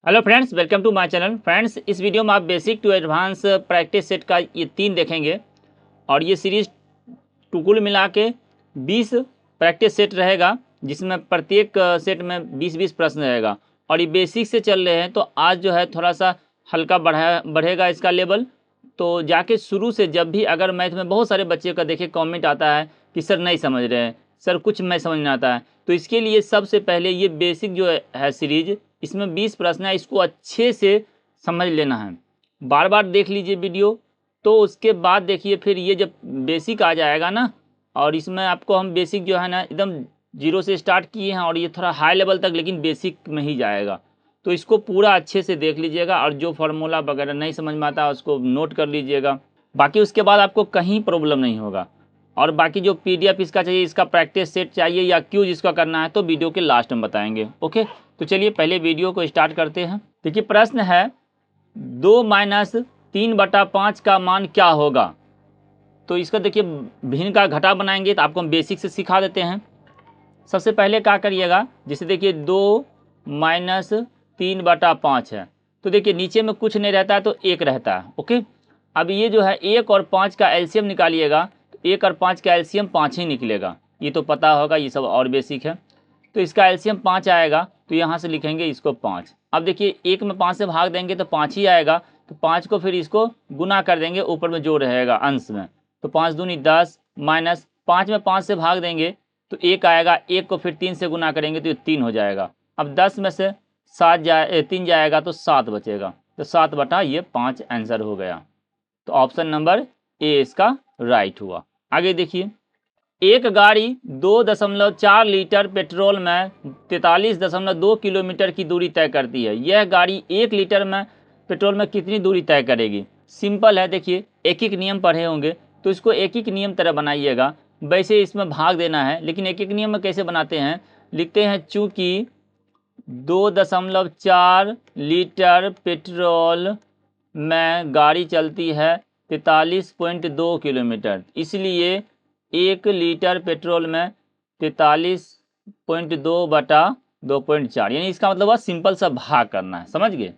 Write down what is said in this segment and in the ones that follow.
Hello friends, welcome to my channel. Friends, इस video में आप basic to advance practice set का ये 3 देखेंगे और ये सीरीज कुल मिला के 20 प्रैक्टिस सेट रहेगा, जिसमें प्रत्येक सेट में 20-20 प्रश्न रहेगा। और ये बेसिक से चल रहे हैं तो आज जो है थोड़ा सा हल्का बढ़ेगा इसका लेवल। तो जाके शुरू से जब भी अगर मैथ में बहुत सारे बच्चे का देखे कमेंट आता है कि सर नहीं समझ रहे हैं, सर कुछ मैं समझ नहीं आता है, तो इसके लिए सबसे पहले ये बेसिक जो है सीरीज, इसमें 20 प्रश्न है, इसको अच्छे से समझ लेना है। बार बार देख लीजिए वीडियो, तो उसके बाद देखिए फिर ये जब बेसिक आ जाएगा ना, और इसमें आपको हम बेसिक जो है ना एकदम जीरो से स्टार्ट किए हैं और ये थोड़ा हाई लेवल तक लेकिन बेसिक में ही जाएगा। तो इसको पूरा अच्छे से देख लीजिएगा और जो फार्मूला वगैरह नहीं समझ में आता उसको नोट कर लीजिएगा। बाकी उसके बाद आपको कहीं प्रॉब्लम नहीं होगा। और बाकी जो PDF इसका चाहिए, इसका प्रैक्टिस सेट चाहिए या क्यूज इसका करना है, तो वीडियो के लास्ट में बताएंगे। ओके, तो चलिए पहले वीडियो को स्टार्ट करते हैं। देखिए प्रश्न है 2 - 3/5 का मान क्या होगा। तो इसका देखिए भिन्न का घटा बनाएंगे, तो आपको हम बेसिक से सिखा देते हैं। सबसे पहले क्या करिएगा, जैसे देखिए 2 - 3/5 है, तो देखिए नीचे में कुछ नहीं रहता है तो 1 रहता है। ओके, अब ये जो है 1 और 5 का एलसीएम निकालिएगा, तो 1 और 5 का एलसीएम 5 ही निकलेगा। ये तो पता होगा, ये सब और बेसिक है। तो इसका एलसीएम 5 आएगा, तो यहाँ से लिखेंगे इसको 5। अब देखिए 1 में 5 से भाग देंगे तो 5 ही आएगा, तो 5 को फिर इसको गुना कर देंगे, ऊपर में जो रहेगा अंश में, तो 5 दूनी 10 माइनस 5 में 5 से भाग देंगे तो 1 आएगा, 1 को फिर 3 से गुना करेंगे तो ये 3 हो जाएगा। अब 10 में से 3 जाएगा तो 7 बचेगा, तो 7/5 आंसर हो गया। तो ऑप्शन नंबर ए इसका राइट हुआ। आगे देखिए, एक गाड़ी 2.4 लीटर पेट्रोल में 43.2 किलोमीटर की दूरी तय करती है। यह गाड़ी 1 लीटर में पेट्रोल में कितनी दूरी तय करेगी। सिंपल है, देखिए एक एक नियम पढ़े होंगे तो इसको एक एक नियम तरह बनाइएगा। वैसे इसमें भाग देना है, लेकिन एक एक नियम में कैसे बनाते हैं, लिखते हैं चूँकि 2.4 लीटर पेट्रोल में गाड़ी चलती है 43.2 किलोमीटर, इसलिए 1 लीटर पेट्रोल में 43.2/2.4, यानी इसका मतलब सिंपल सा भाग करना है। समझ गए।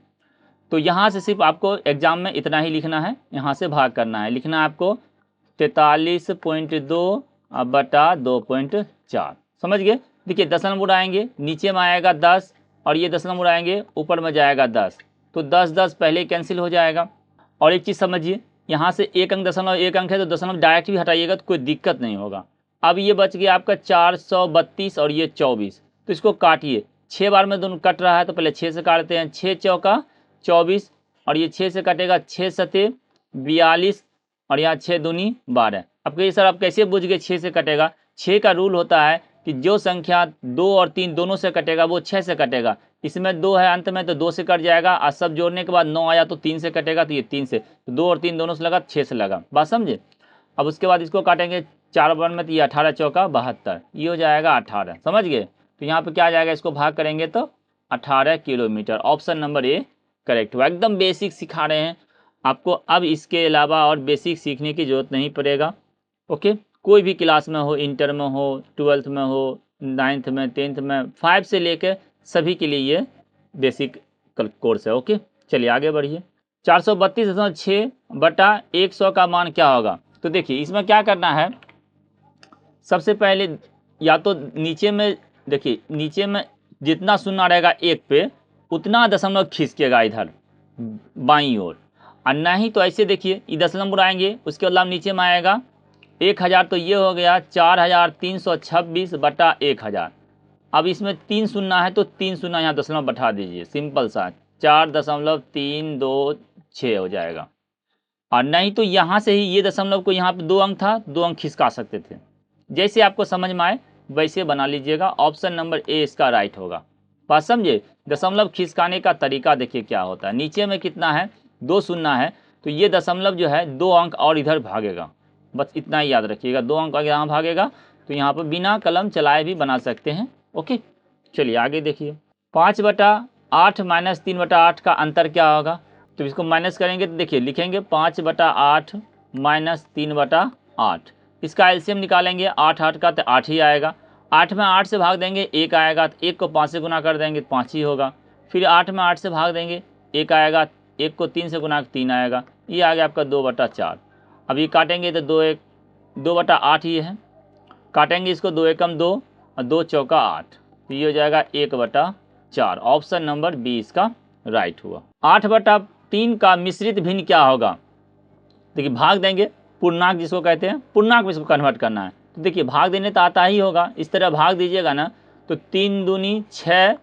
तो यहाँ से सिर्फ आपको एग्जाम में इतना ही लिखना है, यहाँ से भाग करना है। लिखना है आपको 43.2/2.4। समझ गए। देखिए दशमलव उड़ाएंगे, नीचे में आएगा 10 और ये दशमलव उड़ाएंगे, ऊपर में जाएगा 10, तो 10 पहले कैंसिल हो जाएगा। और एक चीज़ समझिए, यहाँ से 1 अंक 1 अंक है तो दशमलव डायरेक्ट भी हटाइएगा तो कोई दिक्कत नहीं होगा। अब ये बच गया आपका 432 और ये 24, तो इसको काटिए। 6 बार में दोनों कट रहा है तो पहले 6 से काटते हैं। 6 चौका 24 और ये 6 से कटेगा, 6 सते 42 और यहाँ 6 दूनी 12। अब कहिए सर आप कैसे बुझ गए 6 से कटेगा। 6 का रूल होता है कि जो संख्या 2 और 3 दोनों से कटेगा वो 6 से कटेगा। इसमें 2 है अंत में तो 2 से कट जाएगा, और सब जोड़ने के बाद 9 आया तो 3 से कटेगा, तो ये 3 से, तो 2 और 3 दोनों से लगा, 6 से लगा। बात समझे। अब उसके बाद इसको काटेंगे 4 बार में, तो ये 18 चौका 72, ये हो जाएगा 18। समझ गए। तो यहाँ पे क्या आ जाएगा, इसको भाग करेंगे तो 18 kilometre. Option number A correct हुआ। एकदम बेसिक सिखा रहे हैं आपको, अब इसके अलावा और बेसिक सीखने की जरूरत नहीं पड़ेगा। ओके, कोई भी क्लास में हो, इंटर में हो, 12th में हो, 9th में, 10th में, 5 से लेकर सभी के लिए ये बेसिक कोर्स है। ओके, चलिए आगे बढ़िए। 432.6/100 का मान क्या होगा। तो देखिए इसमें क्या करना है, सबसे पहले या तो नीचे में, देखिए नीचे में जितना शून्य रहेगा 1 पे उतना दशमलव खींचिएगा इधर बाईं ओर, और नहीं तो ऐसे देखिए ये दशमलव उड़ाएंगे, उसके बाद नीचे में आएगा 1000, तो ये हो गया 4326/1000। अब इसमें 3 शून्य है तो 3 शून्य यहाँ दशमलव बैठा दीजिए, सिंपल सा 4.326 हो जाएगा। और नहीं तो यहाँ से ही ये दशमलव को, यहाँ पे 2 अंक था, 2 अंक खिसका सकते थे। जैसे आपको समझ में आए वैसे बना लीजिएगा। ऑप्शन नंबर ए इसका राइट होगा। बात समझे। दशमलव खिसकाने का तरीका देखिए क्या होता है। नीचे में कितना है, 2 शून्य है, तो ये दशमलव जो है 2 अंक और इधर भागेगा, बस इतना ही याद रखिएगा। 2 अंक अगर यहाँ भागेगा तो यहाँ पर बिना कलम चलाए भी बना सकते हैं। ओके, चलिए आगे देखिए। 5/8 - 3/8 का अंतर क्या होगा। तो इसको माइनस करेंगे तो देखिए लिखेंगे 5/8 - 3/8। इसका एलसीएम निकालेंगे, 8 का तो 8 ही आएगा। 8 में 8 से भाग देंगे 1 आएगा, तो 1 को 5 से गुना कर देंगे तो 5 ही होगा। फिर 8 में 8 से भाग देंगे, 1 आएगा, 1 को 3 से गुना 3 आएगा, ये आ गया आपका 2/4। अब ये काटेंगे तो 2/8 ही है, काटेंगे इसको, 2 एकम 2 और 2 चौका 8, तो ये हो जाएगा 1/4। ऑप्शन नंबर बी इसका राइट हुआ। 8/3 का मिश्रित भिन्न क्या होगा? देखिए भाग देंगे, पूर्णांक जिसको कहते हैं, पूर्णांक में इसको कन्वर्ट करना है। तो देखिए भाग देने तो आता ही होगा, इस तरह भाग दीजिएगा ना, तो 3 दूनी 6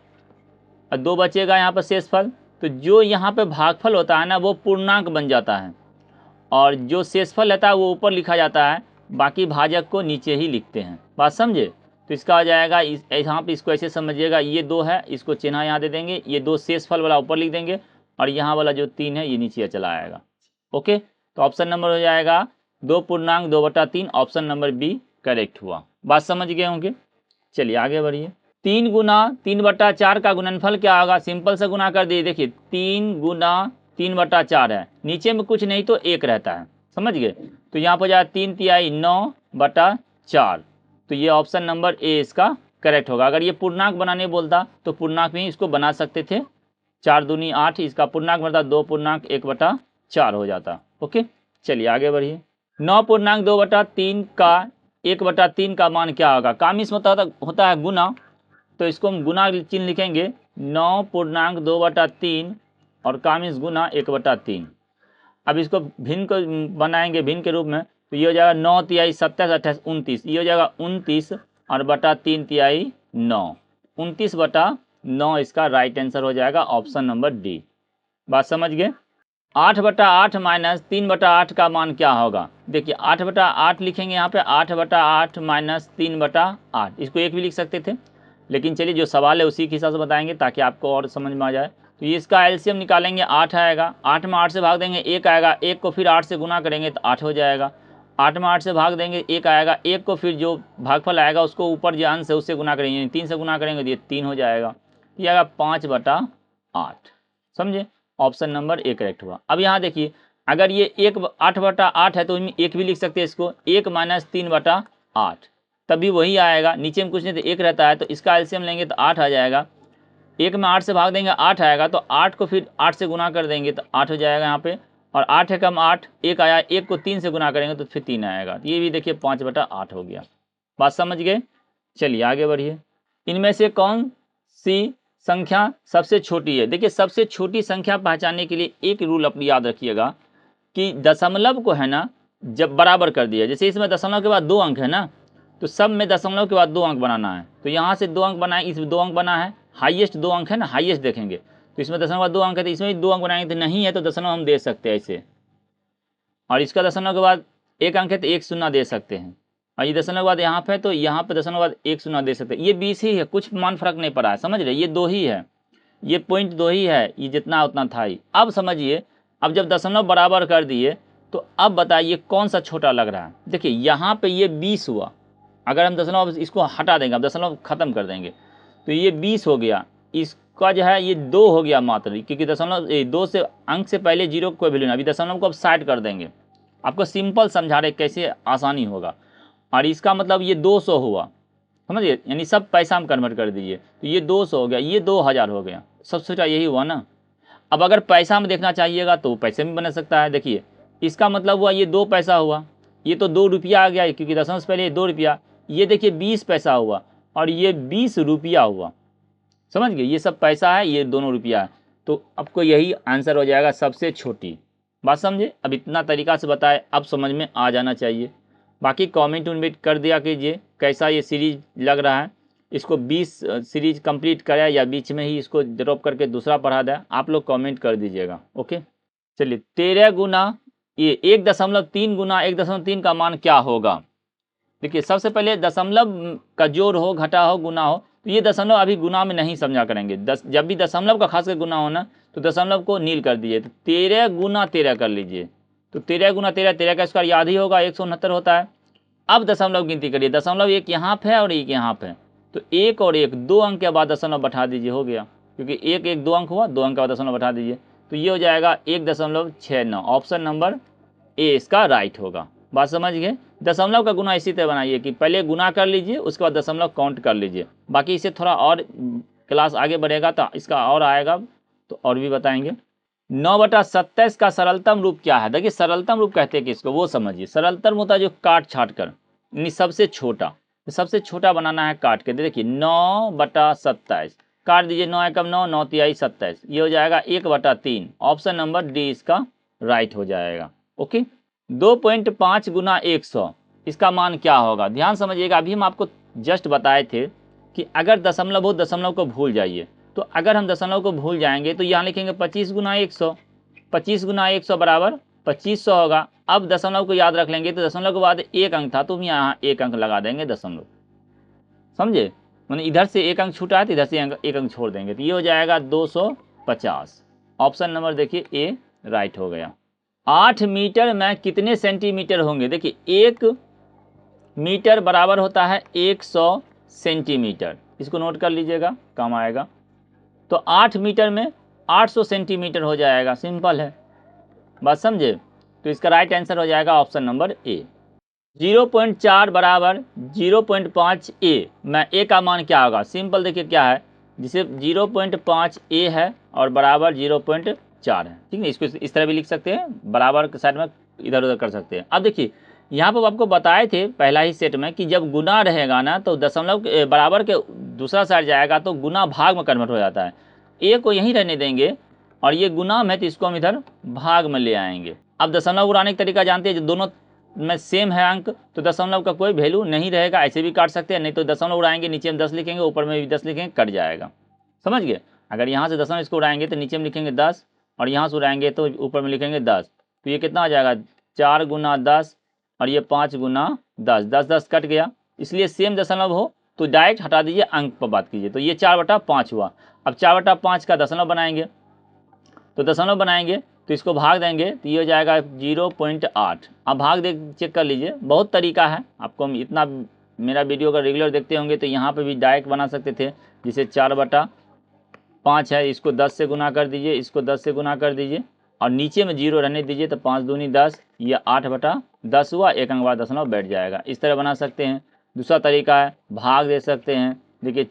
और 2 बचेगा यहाँ पर शेषफल। तो जो यहाँ पे भागफल होता है ना वो पूर्णांक बन जाता है, और जो शेषफल रहता है वो ऊपर लिखा जाता है, बाकी भाजक को नीचे ही लिखते हैं। बात समझे? तो इसका आ जाएगा यहाँ पे, इसको ऐसे समझिएगा, ये 2 है, इसको चिन्ह यहाँ दे देंगे, ये 2 शेषफल वाला ऊपर लिख देंगे, और यहाँ वाला जो 3 है ये नीचे चला आएगा। ओके, तो ऑप्शन नंबर हो जाएगा 2 पूर्णांक 2/3, ऑप्शन नंबर बी करेक्ट हुआ। बात समझ गए होंगे? चलिए आगे बढ़िए। 3 गुना 3/4 का गुणनफल क्या होगा? सिंपल से गुना कर दिए। देखिए 3 गुना 3/4 है, नीचे में कुछ नहीं तो 1 रहता है, समझ गए? तो यहाँ पर जाए 3 तिहाई 9/4, तो ये ऑप्शन नंबर ए इसका करेक्ट होगा। अगर ये पूर्णांक बनाने बोलता तो पूर्णांक में इसको बना सकते थे, 4 दूनी 8, इसका पूर्णांक बनता 2 पूर्णांक 1/4 हो जाता। ओके, चलिए आगे बढ़िए। 9 पूर्णांक 2/3 का 1/3 का मान क्या होगा? कामिस मतलब होता है गुना, तो इसको हम गुना चिन्ह लिखेंगे, 9 पूर्णांक 2/3 और कामिस गुना 1/3। अब इसको भिन्न को बनाएंगे भिन्न के रूप में, तो ये हो जाएगा 9 तिहाई 27 28 29, ये हो जाएगा 29 और बटा 3 तिहाई 9, 29/9 इसका राइट आंसर हो जाएगा, ऑप्शन नंबर डी। बात समझ गए? 8/8 माइनस 3/8 का मान क्या होगा? देखिए 8/8 लिखेंगे यहाँ पे, 8/8 माइनस 3/8, इसको 1 भी लिख सकते थे, लेकिन चलिए जो सवाल है उसी के हिसाब से बताएंगे ताकि आपको और समझ में आ जाए। तो ये इसका एलसीएम निकालेंगे, 8 आएगा, 8 में 8 से भाग देंगे 1 आएगा, 1 को फिर 8 से गुना करेंगे तो 8 हो जाएगा, 8 में 8 से भाग देंगे 1 आएगा, 1 को फिर जो भागफल आएगा उसको ऊपर जो अंश है उससे गुना करेंगे, 3 से गुना करेंगे तो ये 3 हो जाएगा, ये आएगा 5/8। समझे? ऑप्शन नंबर ए करेक्ट हुआ। अब यहाँ देखिए, अगर ये 8/8 है तो इसमें 1 भी लिख सकते हैं, इसको 1 माइनस 3/8, तभी वही आएगा, नीचे में कुछ नहीं तो 1 रहता है, तो इसका एलसीएम लेंगे तो 8 आ जाएगा, 1 में 8 से भाग देंगे 8 आएगा, तो 8 को फिर 8 से गुना कर देंगे तो 8 हो जाएगा यहाँ पे, और 8 एकम 8, 1 आया, 1 को 3 से गुना करेंगे तो फिर 3 आएगा, तो ये भी देखिए 5/8 हो गया। बात समझ गए? चलिए आगे बढ़िए। इनमें से कौन सी संख्या सबसे छोटी है? देखिए सबसे छोटी संख्या पहचानने के लिए एक रूल अपनी याद रखिएगा कि दशमलव को है ना जब बराबर कर दिया, जैसे इसमें दशमलव के बाद 2 अंक है ना, तो सब में दशमलव के बाद 2 अंक बनाना है, तो यहाँ से 2 अंक बनाए, इसमें 2 अंक बना है, हाईएस्ट 2 अंक है ना, हाईएस्ट देखेंगे, तो इसमें दशमलव के बाद 2 अंक है, तो इसमें भी 2 अंक बनाएंगे, तो नहीं है तो दशमलव हम दे सकते हैं ऐसे, और इसका दशमलव के बाद 1 अंक है तो 1 शून्य दे सकते हैं, और ये दशमलव के बाद यहाँ पे तो यहाँ पे दशमलव के बाद 1 शून्य दे सकते हैं। ये 20 ही है, कुछ मान फर्क नहीं पड़ा है, समझ रहे? ये 2 ही है, ये पॉइंट 2 ही है, ये जितना उतना था ही। अब समझिए, अब जब दशमलव बराबर कर दिए तो अब बताइए कौन सा छोटा लग रहा है? देखिए यहाँ पे ये 20 हुआ, अगर हम दशमलव इसको हटा देंगे, अब दशमलव खत्म कर देंगे तो ये 20 हो गया, इसका जो है ये 2 हो गया मात्र, क्योंकि दशमलव 2 से अंक से पहले 0 कोई वैल्यू नहीं, अभी दशमलव को अब साइड कर देंगे, आपको सिंपल समझा रहे कैसे आसानी होगा, और इसका मतलब ये 200 हुआ, समझिए, यानी सब पैसा हम कन्वर्ट कर दीजिए, तो ये 200 हो गया, ये 2000 हो गया, सबसे छोटा यही हुआ ना। अब अगर पैसा में देखना चाहिएगा तो पैसे में बन सकता है, देखिए इसका मतलब हुआ ये 2 पैसा हुआ, ये तो 2 रुपया आ गया, क्योंकि दशमलव से पहले 2 रुपया, ये देखिए 20 पैसा हुआ और ये 20 रुपया हुआ, समझ गए? ये सब पैसा है, ये दोनों रुपया है, तो आपको यही आंसर हो जाएगा सबसे छोटी। बात समझे? अब इतना तरीका से बताए, अब समझ में आ जाना चाहिए। बाकी कमेंट उमेंट कर दिया कीजिए कैसा ये सीरीज लग रहा है, इसको 20 सीरीज कंप्लीट कराया या बीच में ही इसको ड्रॉप करके दूसरा पढ़ा दिया, आप लोग कमेंट कर दीजिएगा। ओके, चलिए 13 गुना ये 1.3 गुना 1.3 का मान क्या होगा? देखिए सबसे पहले दशमलव का जोड़ हो, घटा हो, गुना हो, तो ये दशमलव अभी गुना में नहीं समझा करेंगे, जब भी दशमलव का खास कर गुना हो ना तो दशमलव को नील कर दीजिए, तो 13 गुना 13 कर लीजिए, तो 13 गुना 13, 13 का स्क्वायर याद ही होगा 169 होता है। अब दशमलव गिनती करिए, दशमलव एक यहाँ पे है और एक यहाँ पे, तो 1 और 1 2 अंक के बाद दशमलव बैठा दीजिए, हो गया, क्योंकि 1 1 2 अंक हुआ, 2 अंक के बाद दशमलव बैठा दीजिए, तो ये हो जाएगा 1.69, ऑप्शन नंबर ए इसका राइट होगा। बात समझ गए? दशमलव का गुना इसी तरह बनाइए कि पहले गुना कर लीजिए, उसके बाद दशमलव काउंट कर लीजिए, बाकी इसे थोड़ा और क्लास आगे बढ़ेगा तो इसका और आएगा तो और भी बताएंगे। 9/27 का सरलतम रूप क्या है? देखिए सरलतम रूप कहते हैं किसको वो समझिए। सरलतम होता है जो काट छाट कर, यानी सबसे छोटा, सबसे छोटा बनाना है काट के। देखिए 9/27 काट दीजिए, 9 एकम 9, 9 तिहाई 27, ये हो जाएगा 1/3। ऑप्शन नंबर डी इसका राइट हो जाएगा। ओके, 2.5 गुना 100 इसका मान क्या होगा? ध्यान समझिएगा, अभी हम आपको जस्ट बताए थे कि अगर दशमलव हो दशमलव को भूल जाइए। तो अगर हम दशमलव को भूल जाएंगे तो यहाँ लिखेंगे 25 गुना 100, 25 गुना 100 बराबर 2500 होगा। अब दशमलव को याद रख लेंगे तो दशमलव के बाद एक अंक था तो हम यहाँ एक अंक लगा देंगे दशमलव, समझे? मैंने इधर से एक अंक छूटा है तो इधर से एक अंक छोड़ देंगे तो ये हो जाएगा 250। ऑप्शन नंबर देखिए ए राइट हो गया। 8 मीटर में कितने सेंटीमीटर होंगे? देखिए 1 मीटर बराबर होता है 100 सेंटीमीटर, इसको नोट कर लीजिएगा, काम आएगा। तो 8 मीटर में 800 सेंटीमीटर हो जाएगा, सिंपल है, बात समझे? तो इसका राइट आंसर हो जाएगा ऑप्शन नंबर ए। 0.4 बराबर 0.5 ए में ए का मान क्या होगा? सिंपल देखिए क्या है, जिसे 0.5 ए है और बराबर 0.4 है, ठीक है। इसको इस तरह भी लिख सकते हैं, बराबर के साइड में इधर उधर कर सकते हैं। अब देखिए यहाँ पर आपको बताए थे पहला ही सेट में कि जब गुना रहेगा ना तो दशमलव बराबर के दूसरा साइड जाएगा तो गुना भाग में कन्वर्ट हो जाता है। ए को यहीं रहने देंगे और ये गुना में तो इसको हम इधर भाग में ले आएंगे। अब दशमलव उड़ाने का तरीका जानते हैं, जो दोनों में सेम है अंक तो दशमलव का कोई वैल्यू नहीं रहेगा, ऐसे भी काट सकते हैं, नहीं तो दशमलव उड़ाएंगे नीचे में 10 लिखेंगे ऊपर में भी 10 लिखेंगे, कट जाएगा, समझ गए? अगर यहाँ से दशमलव इसको उड़ाएंगे तो नीचे में लिखेंगे 10 और यहाँ से उड़ाएंगे तो ऊपर में लिखेंगे 10, तो ये कितना हो जाएगा 4 गुना 10 और ये 5 गुना 10, 10 10 कट गया। इसलिए सेम दशमलव हो तो डायरेक्ट हटा दीजिए, अंक पर बात कीजिए। तो ये 4/5 हुआ। अब 4/5 का दशमलव बनाएंगे तो दशमलव बनाएंगे तो इसको भाग देंगे तो ये हो जाएगा 0.8। अब भाग दे चेक कर लीजिए, बहुत तरीका है आपको, हम इतना मेरा वीडियो अगर रेगुलर देखते होंगे तो यहाँ पे भी डायरेक्ट बना सकते थे। जिसे 4/5 है, इसको 10 से गुना कर दीजिए, इसको 10 से गुना कर दीजिए और नीचे में 0 रहने दीजिए तो 5 दूनी 10, ये 8/10 हुआ, एक अंक बाद दशमलव बैठ जाएगा। इस तरह बना सकते हैं। दूसरा तरीका है भाग दे सकते हैं। देखिए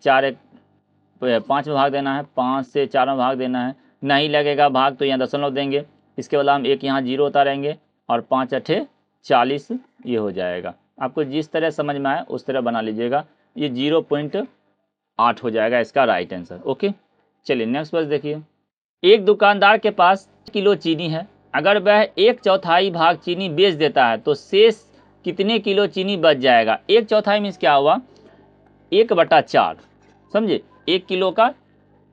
5 में भाग देना है, 5 से 4 में भाग देना है, नहीं लगेगा भाग तो यहाँ दशमलव देंगे, इसके बाद हम एक यहाँ 0 उतारेंगे और 5 8 40 ये हो जाएगा। आपको जिस तरह समझ में आए उस तरह बना लीजिएगा। ये 0.8 हो जाएगा इसका राइट आंसर। ओके, चलिए नेक्स्ट क्वेश्चन देखिए। एक दुकानदार के पास किलो चीनी है, अगर वह 1/4 भाग चीनी बेच देता है तो शेष कितने किलो चीनी बच जाएगा? 1/4 मीन्स क्या हुआ? 1/4, समझे? 1 किलो का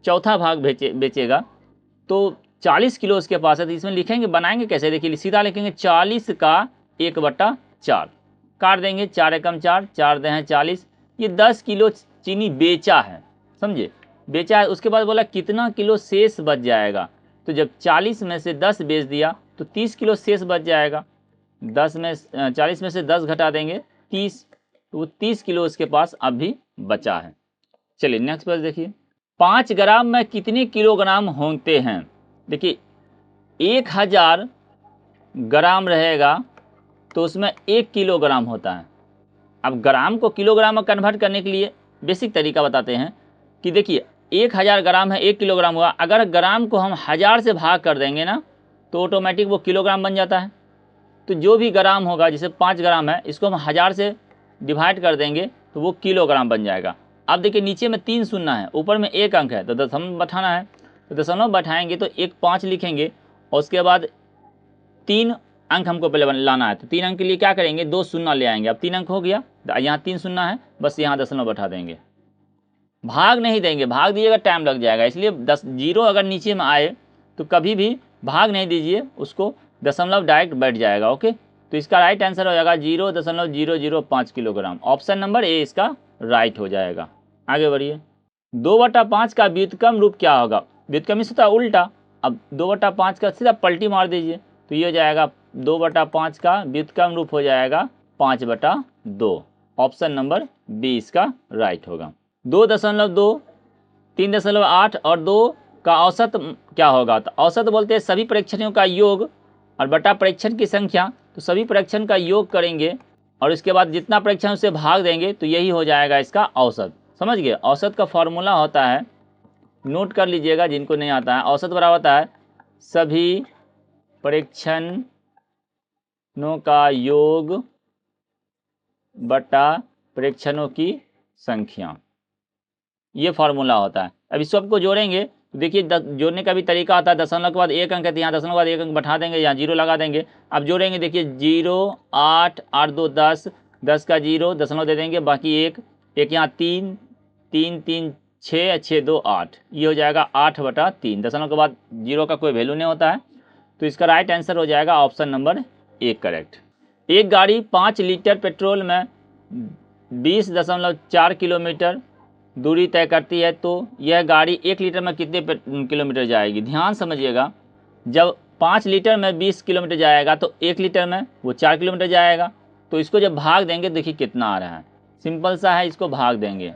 चौथा भाग बेचेगा तो 40 किलो उसके पास है, तो इसमें लिखेंगे, बनाएंगे कैसे? देखिए सीधा लिखेंगे 40 का 1/4, काट देंगे, 4 एकम 4, 4 दे हैं 40, ये 10 किलो चीनी बेचा है, समझे? बेचा है। उसके बाद बोला कितना किलो शेष बच जाएगा, तो जब 40 में से 10 बेच दिया तो 30 किलो शेष बच जाएगा। 40 में से 10 घटा देंगे 30, तो वो 30 किलो उसके पास अभी बचा है। चलिए नेक्स्ट क्वेश्चन देखिए। 5 ग्राम में कितने किलोग्राम होते हैं? देखिए 1000 ग्राम रहेगा तो उसमें 1 किलोग्राम होता है। अब ग्राम को किलोग्राम में कन्वर्ट करने के लिए बेसिक तरीका बताते हैं कि देखिए 1000 ग्राम है, 1 किलोग्राम हुआ, अगर ग्राम को हम 1000 से भाग कर देंगे ना तो ऑटोमेटिक वो किलोग्राम बन जाता है। तो जो भी ग्राम होगा, जैसे 5 ग्राम है, इसको हम 1000 से डिवाइड कर देंगे तो वो किलोग्राम बन जाएगा। अब देखिए नीचे में 3 शून्य है, ऊपर में 1 अंक है, तो दशमलव बैठाना है, तो दशमलव बैठाएंगे तो 1 5 लिखेंगे और उसके बाद 3 अंक हमको पहले लाना है। तो 3 अंक के लिए क्या करेंगे? 2 शून्य ले आएंगे। अब 3 अंक हो गया, यहाँ 3 शून्य है, बस यहाँ दशमलव बैठा देंगे, भाग नहीं देंगे, भाग दीजिएगा टाइम लग जाएगा। इसलिए 0 अगर नीचे में आए तो कभी भी भाग नहीं दीजिए उसको, दशमलव डायरेक्ट बैठ जाएगा। ओके, तो इसका राइट आंसर हो जाएगा 0.005 किलोग्राम। ऑप्शन नंबर ए इसका राइट हो जाएगा। आगे बढ़िए। 2/5 का व्युत्क्रम रूप क्या होगा? व्युत्क्रम मीन्स होता है उल्टा। अब 2/5 का सीधा पलटी मार दीजिए तो ये हो जाएगा 2/5 का व्युत्क्रम रूप हो जाएगा 5/2। ऑप्शन नंबर बी इसका राइट होगा। 2.2, 3.8 और 2 का औसत क्या होगा? तो औसत बोलते हैं सभी परीक्षणों का योग और बटा परीक्षण की संख्या, तो सभी परीक्षण का योग करेंगे और इसके बाद जितना परीक्षण उसे भाग देंगे तो यही हो जाएगा इसका औसत। समझ गए? औसत का फॉर्मूला होता है नोट कर लीजिएगा जिनको नहीं आता है। औसत बराबर होता है सभी प्रेक्षणों का योग बटा प्रेक्षणों की संख्या, ये फार्मूला होता है। अब इस सबको जोड़ेंगे तो देखिए जोड़ने का भी तरीका आता है। दशमलव के बाद एक अंक है तो यहाँ दशमलव के बाद एक अंक बैठा देंगे, यहाँ जीरो लगा देंगे। अब जोड़ेंगे, देखिए 0 8 8 2 10, 10 का 0 दशमलव दे देंगे, बाकी एक यहाँ 3 3 3 6 6 2 8, ये हो जाएगा 8/3। दशमलव के बाद 0 का कोई वैल्यू नहीं होता है, तो इसका राइट आंसर हो जाएगा ऑप्शन नंबर 1 करेक्ट। एक गाड़ी 5 लीटर पेट्रोल में 20.4 किलोमीटर दूरी तय करती है, तो यह गाड़ी 1 लीटर में कितने किलोमीटर जाएगी? ध्यान समझिएगा, जब 5 लीटर में 20 किलोमीटर जाएगा तो 1 लीटर में वो 4 किलोमीटर जाएगा। तो इसको जब भाग देंगे देखिए कितना आ रहा है, सिंपल सा है, इसको भाग देंगे।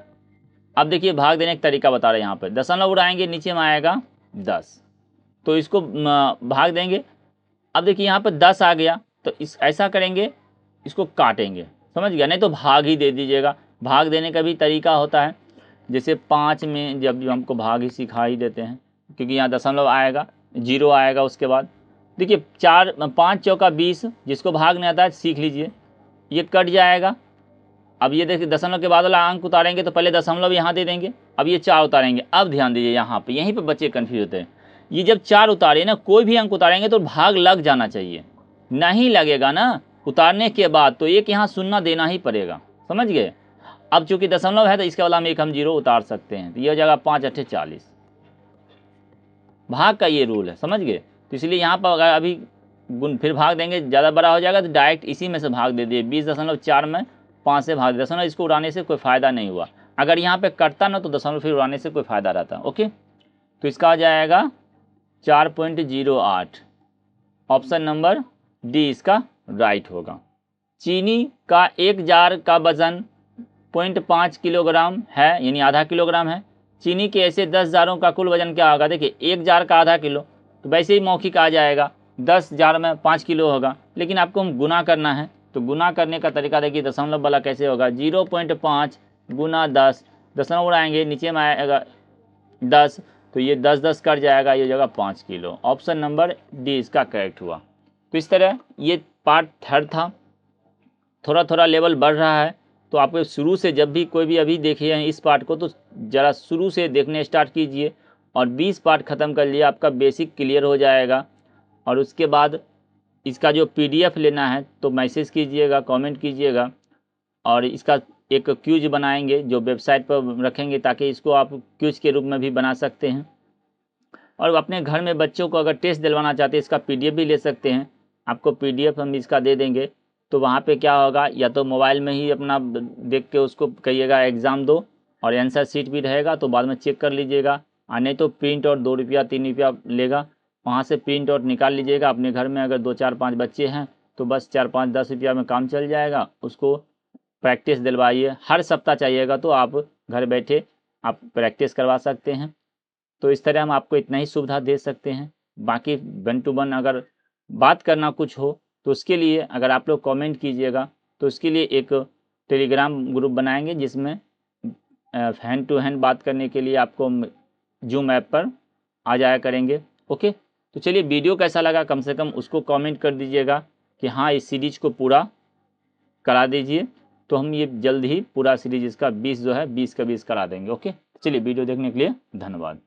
अब देखिए भाग देने का तरीका बता रहे हैं, यहाँ पर दशमलव उड़ाएंगे, नीचे में आएगा 10, तो इसको भाग देंगे। अब देखिए यहाँ पर 10 आ गया, तो ऐसा करेंगे, इसको काटेंगे, समझ गया? नहीं तो भाग ही दे दीजिएगा। भाग देने का भी तरीका होता है, जैसे 5 में जब हमको भाग ही सिखा ही देते हैं, क्योंकि यहाँ दशमलव आएगा, 0 आएगा, उसके बाद देखिए 5 चौका 20, जिसको भाग नहीं आता है सीख लीजिए, ये कट जाएगा। अब ये देखिए दशमलव के बाद वाला अंक उतारेंगे तो पहले दशमलव यहाँ दे देंगे, अब ये 4 उतारेंगे। अब ध्यान दीजिए यहाँ पे, यहीं पे बच्चे कन्फ्यूज होते हैं। ये जब 4 उतारे ना, कोई भी अंक उतारेंगे तो भाग लग जाना चाहिए, नहीं लगेगा ना उतारने के बाद, तो एक यहाँ शून्य देना ही पड़ेगा, समझ गए? अब चूंकि दशमलव है तो इसके वाला में एक हम 0 उतार सकते हैं, तो ये हो जाएगा 5 8 40। भाग का ये रूल है, समझ गए? तो इसलिए यहाँ पर अगर अभी गुण फिर भाग देंगे, ज़्यादा बड़ा हो जाएगा तो डायरेक्ट इसी में से भाग दे दिए। 20.4 में 5 से भाग, दशमलव इसको उड़ाने से कोई फ़ायदा नहीं हुआ। अगर यहाँ पे कटता ना तो दशमलव फिर उड़ाने से कोई फ़ायदा रहता। ओके, तो इसका आ जाएगा 4.08, ऑप्शन नंबर डी इसका राइट होगा। चीनी का 1 जार का वजन 0.5 किलोग्राम है, यानी आधा किलोग्राम है। चीनी के ऐसे 10 जारों का कुल वजन क्या होगा? देखिए 1 जार का आधा किलो, तो वैसे ही मौखिक आ जाएगा, 10 जार में 5 किलो होगा, लेकिन आपको हम गुना करना है, तो गुना करने का तरीका देखिए दशमलव वाला कैसे होगा, 0.5 गुना 10, दशमलव उड़ाएंगे, नीचे में आएगा 10, तो ये 10 10 कट जाएगा, ये जगह 5 किलो। ऑप्शन नंबर डी इसका करेक्ट हुआ। तो इस तरह ये पार्ट 3 था, थोड़ा थोड़ा लेवल बढ़ रहा है, तो आपको शुरू से जब भी कोई भी अभी देखिए हैं इस पार्ट को, तो ज़रा शुरू से देखने स्टार्ट कीजिए और 20 पार्ट ख़त्म कर लिए, आपका बेसिक क्लियर हो जाएगा। और उसके बाद इसका जो PDF लेना है तो मैसेज कीजिएगा, कमेंट कीजिएगा, और इसका एक क्यूज बनाएंगे जो वेबसाइट पर रखेंगे, ताकि इसको आप क्यूज के रूप में भी बना सकते हैं। और अपने घर में बच्चों को अगर टेस्ट दिलवाना चाहते हैं, इसका PDF भी ले सकते हैं, आपको PDF हम इसका दे देंगे। तो वहाँ पे क्या होगा, या तो मोबाइल में ही अपना देख के उसको कहिएगा एग्ज़ाम दो, और आंसर शीट भी रहेगा, तो बाद में चेक कर लीजिएगा। और नहीं तो प्रिंट आउट 2 रुपया 3 रुपया लेगा, वहाँ से प्रिंट आउट निकाल लीजिएगा। अपने घर में अगर 2 4 5 बच्चे हैं तो बस 4 5 10 रुपया में काम चल जाएगा। उसको प्रैक्टिस दिलवाइए, हर सप्ताह चाहिएगा तो आप घर बैठे आप प्रैक्टिस करवा सकते हैं। तो इस तरह हम आपको इतना ही सुविधा दे सकते हैं। बाकी 1 to 1 अगर बात करना कुछ हो तो उसके लिए अगर आप लोग कमेंट कीजिएगा, तो उसके लिए एक टेलीग्राम ग्रुप बनाएंगे, जिसमें हैंड टू हैंड बात करने के लिए आपको जूम ऐप पर आ जाया करेंगे। ओके, तो चलिए वीडियो कैसा लगा कम से कम उसको कमेंट कर दीजिएगा कि हाँ इस सीरीज को पूरा करा दीजिए, तो हम ये जल्द ही पूरा सीरीज इसका 20 जो है 20 का 20 करा देंगे। ओके, चलिए वीडियो देखने के लिए धन्यवाद।